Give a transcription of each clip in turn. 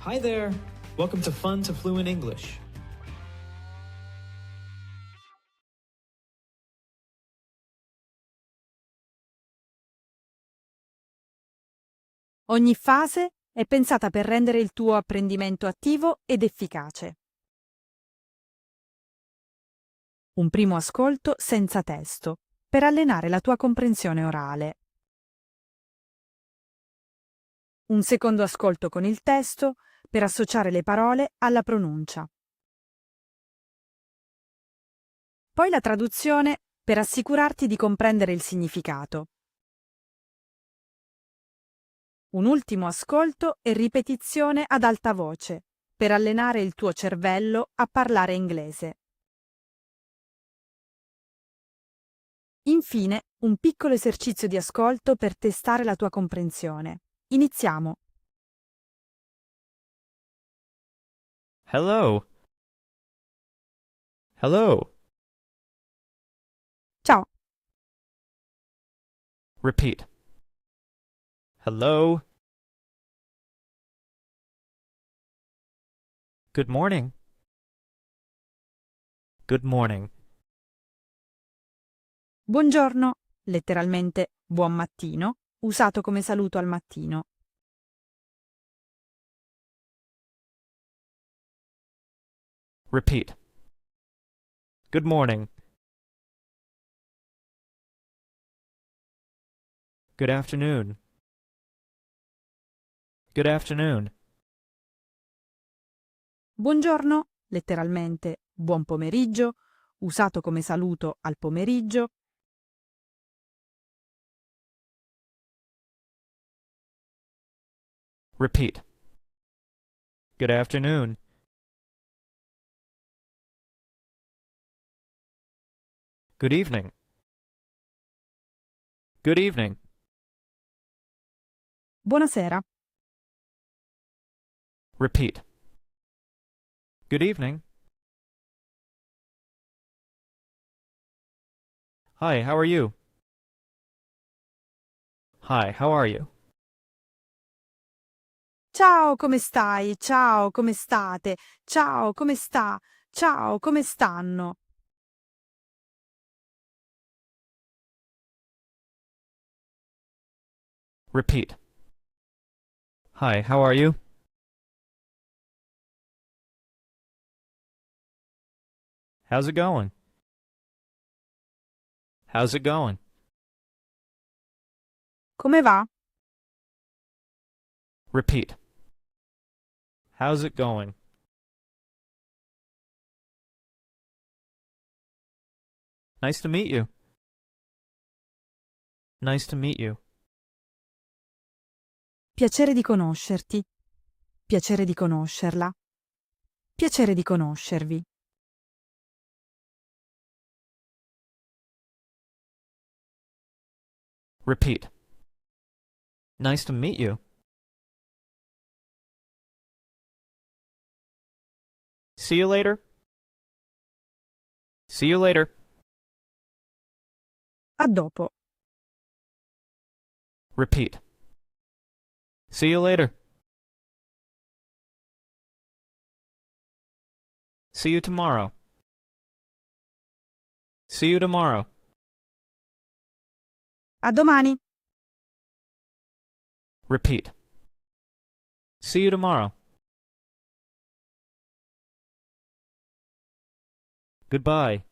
Hi there! Welcome to Fun to Fluent English. Ogni fase è pensata per rendere il tuo apprendimento attivo ed efficace. Un primo ascolto senza testo, per allenare la tua comprensione orale. Un secondo ascolto con il testo, per associare le parole alla pronuncia. Poi la traduzione, per assicurarti di comprendere il significato. Un ultimo ascolto e ripetizione ad alta voce, per allenare il tuo cervello a parlare inglese. Infine, un piccolo esercizio di ascolto per testare la tua comprensione. Iniziamo. Hello. Hello. Ciao. Repeat. Hello. Good morning. Good morning. Buongiorno, letteralmente buon mattino, usato come saluto al mattino. Repeat. Good morning. Good afternoon. Good afternoon. Buongiorno, letteralmente buon pomeriggio, usato come saluto al pomeriggio. Repeat. Good afternoon. Good evening. Good evening. Buonasera. Repeat. Good evening. Hi, how are you? Hi, how are you? Ciao, come stai? Ciao, come state? Ciao, come sta? Ciao, come stanno? Repeat. Hi, how are you? How's it going? How's it going? Come va? Repeat. How's it going? Nice to meet you. Nice to meet you. Piacere di conoscerti. Piacere di conoscerla. Piacere di conoscervi. Repeat. Nice to meet you. See you later. See you later. A dopo. Repeat. See you later. See you tomorrow. See you tomorrow. A domani. Repeat. See you tomorrow. Goodbye.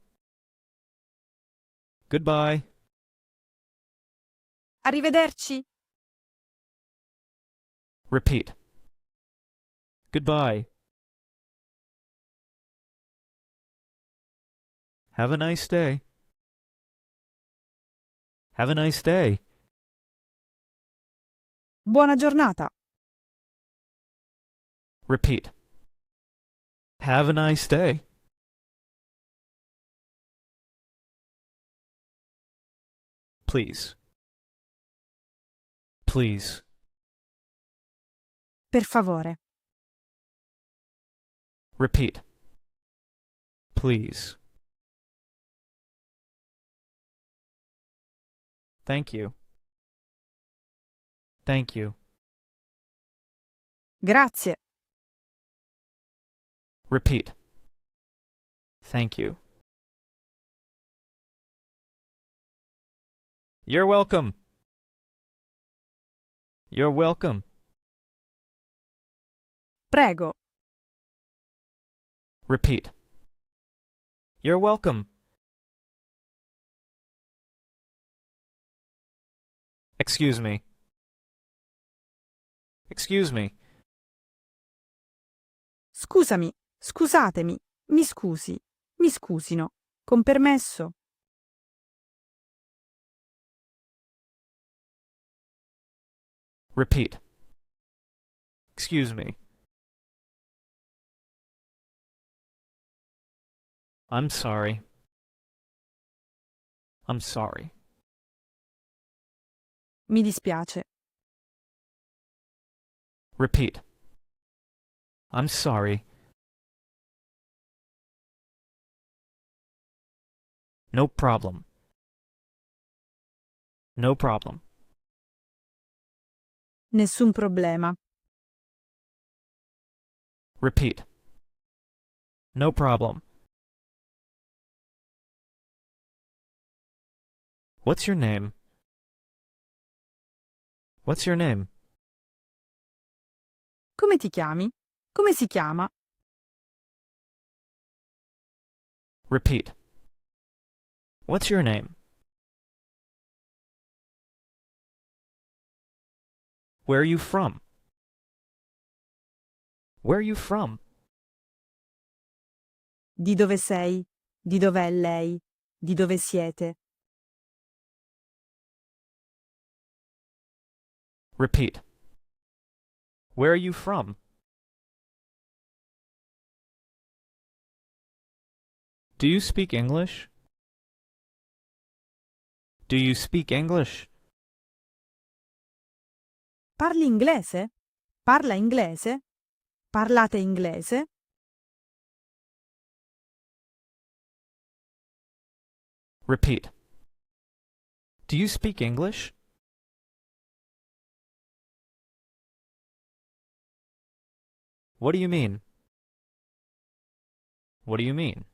Goodbye. Arrivederci. Repeat. Goodbye. Have a nice day. Have a nice day. Buona giornata. Repeat. Have a nice day. Please. Please. Per favore. Repeat. Please. Thank you. Thank you. Grazie. Repeat. Thank you. You're welcome. You're welcome. Prego. Repeat. You're welcome. Excuse me. Excuse me. Scusami, scusatemi, mi scusi, mi scusino. Con permesso. Repeat. Excuse me. I'm sorry. I'm sorry. Mi dispiace. Repeat. I'm sorry. No problem. No problem. Nessun problema. Repeat. No problem. What's your name? What's your name? Come ti chiami? Come si chiama? Repeat. What's your name? Where are you from? Where are you from? Di dove sei? Di dov'è lei? Di dove siete? Repeat. Where are you from? Do you speak English? Do you speak English? Parli inglese? Parla inglese? Parlate inglese? Repeat. Do you speak English? What do you mean? What do you mean?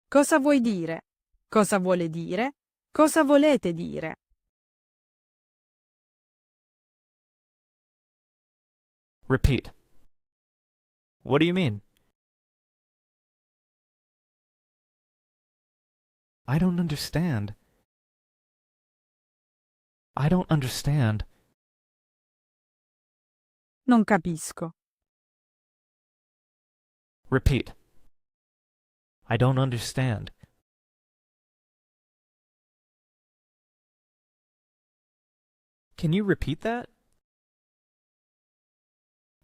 Cosa vuoi dire? Cosa vuole dire? Cosa volete dire? Repeat. What do you mean? I don't understand. I don't understand. Non capisco. Repeat. I don't understand. Can you repeat that?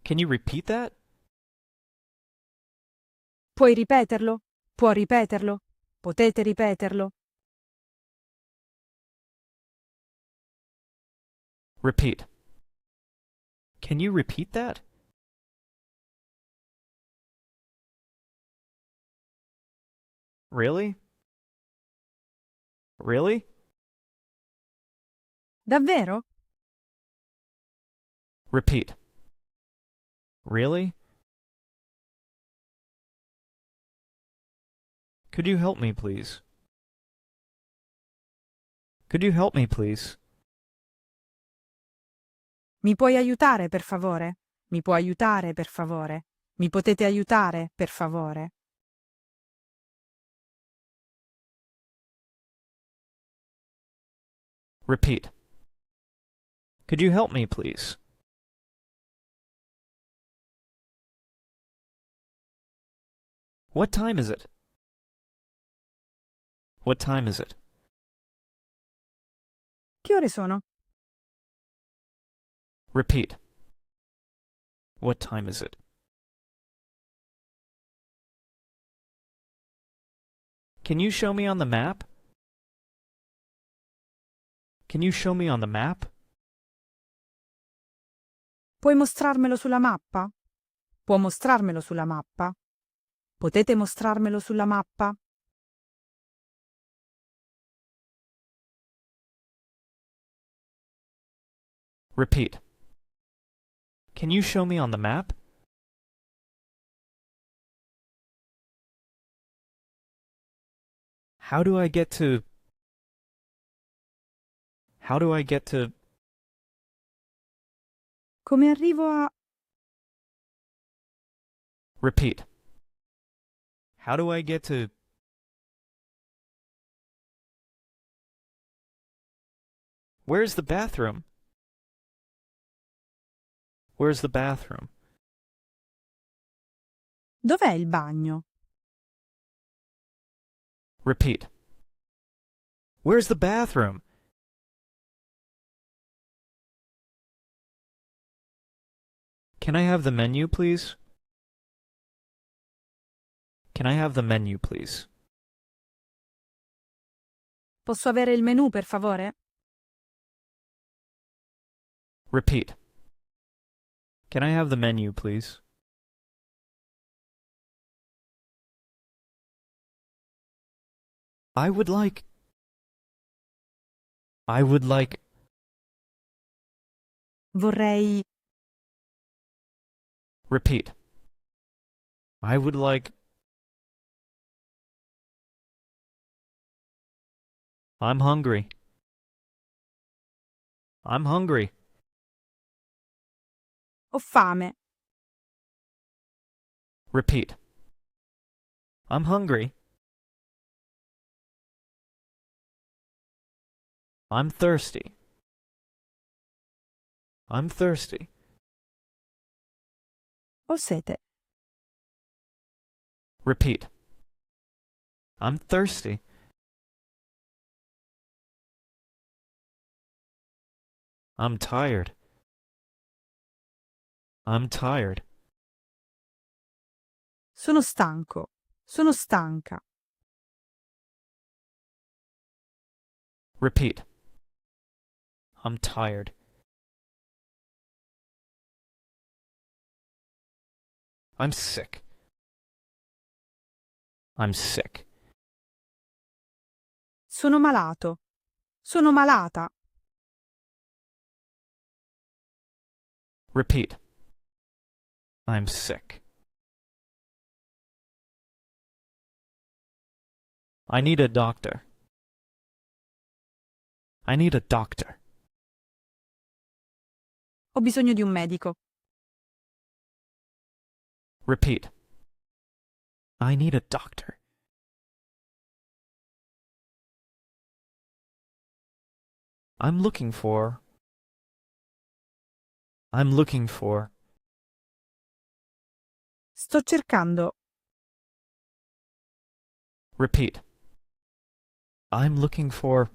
Can you repeat that? Puoi ripeterlo? Può ripeterlo? Potete ripeterlo? Repeat. Can you repeat that? Really? Really? Davvero? Repeat. Really? Could you help me, please? Could you help me, please? Mi puoi aiutare, per favore? Mi può aiutare, per favore? Mi potete aiutare, per favore? Repeat. Could you help me, please? What time is it? What time is it? Che ore sono? Repeat. What time is it? Can you show me on the map? Can you show me on the map? Puoi mostrarmelo sulla mappa? Può mostrarmelo sulla mappa? Potete mostrarmelo sulla mappa? Repeat. Can you show me on the map? How do I get to... How do I get to... Come arrivo a... Repeat. How do I get to... Where's the bathroom? Where's the bathroom? Dov'è il bagno? Repeat. Where's the bathroom? Can I have the menu, please? Can I have the menu, please? Posso avere il menù, per favore? Repeat. Can I have the menu, please? I would like... Vorrei... Repeat. I would like... I'm hungry. I'm hungry. Ho fame. Repeat. I'm hungry. I'm thirsty. I'm thirsty. Ho sete. Repeat. I'm thirsty. I'm tired. I'm tired. Sono stanco. Sono stanca. Repeat. I'm tired. I'm sick. I'm sick. Sono malato. Sono malata. Repeat. I'm sick. I need a doctor. I need a doctor. Ho bisogno di un medico. Repeat. I need a doctor. I'm looking for... Sto cercando. Repeat. I'm looking for...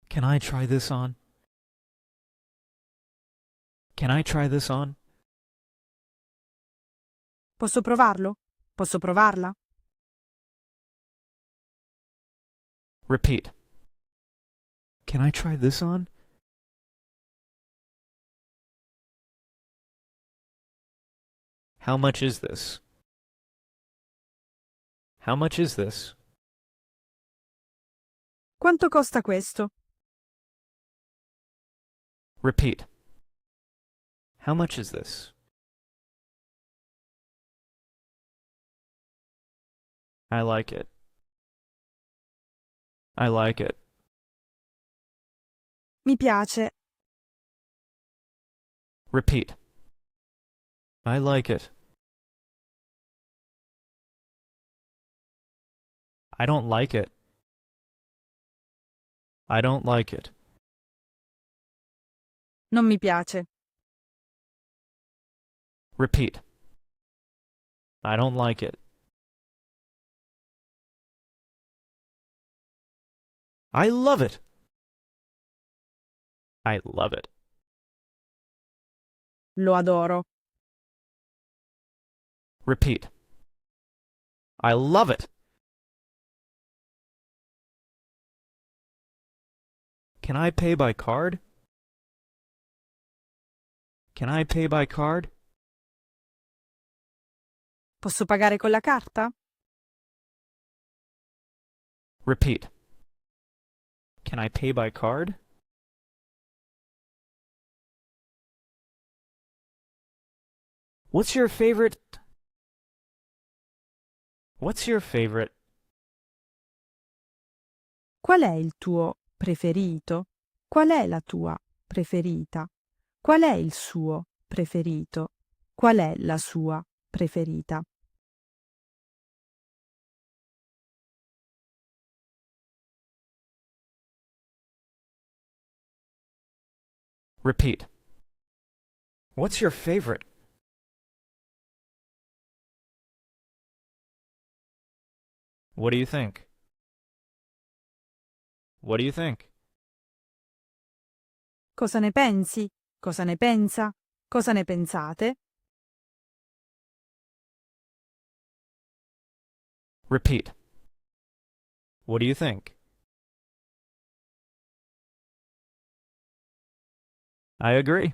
Can I try this on? Can I try this on? Posso provarlo? Posso provarla? Repeat. Can I try this on? How much is this? How much is this? Quanto costa questo? Repeat. How much is this? I like it. I like it. Mi piace. Repeat. I like it. I don't like it. I don't like it. Non mi piace. Repeat. I don't like it. I love it. I love it. Lo adoro. Repeat. I love it. Can I pay by card? Can I pay by card? Posso pagare con la carta? Repeat. Can I pay by card? What's your favorite... What's your favorite? Qual è il tuo preferito? Qual è la tua preferita? Qual è il suo preferito? Qual è la sua preferita? Repeat. What's your favorite? What do you think? What do you think? Cosa ne pensi? Cosa ne pensa? Cosa ne pensate? Repeat. What do you think? I agree.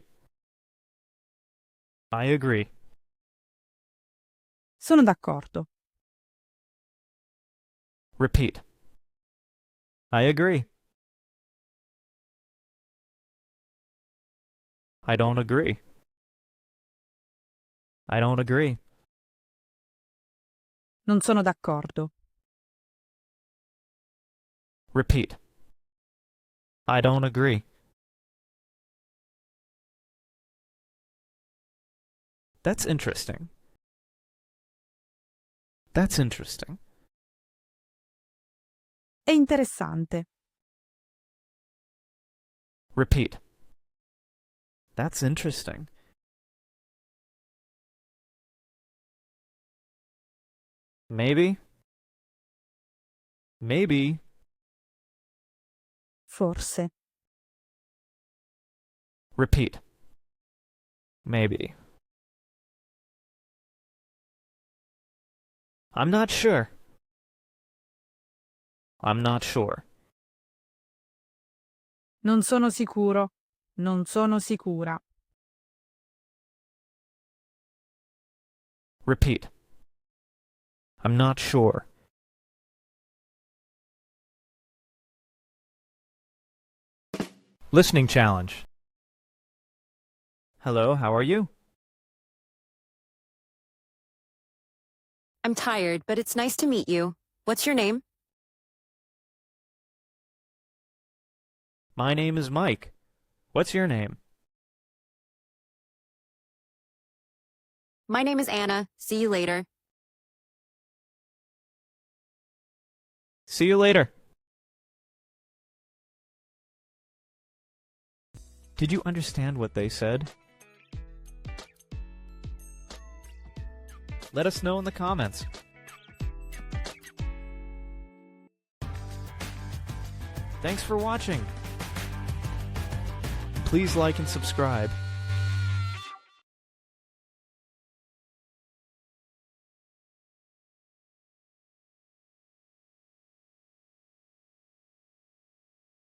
I agree. Sono d'accordo. Repeat. I agree. I don't agree. I don't agree. Non sono d'accordo. Repeat. I don't agree. That's interesting. That's interesting. È interessante. Repeat. That's interesting. Maybe. Maybe. Forse. Repeat. Maybe. I'm not sure. I'm not sure. Non sono sicuro. Non sono sicura. Repeat. I'm not sure. Listening challenge. Hello, how are you? I'm tired, but it's nice to meet you. What's your name? My name is Mike. What's your name? My name is Anna. See you later. See you later. Did you understand what they said? Let us know in the comments. Thanks for watching. Please like and subscribe.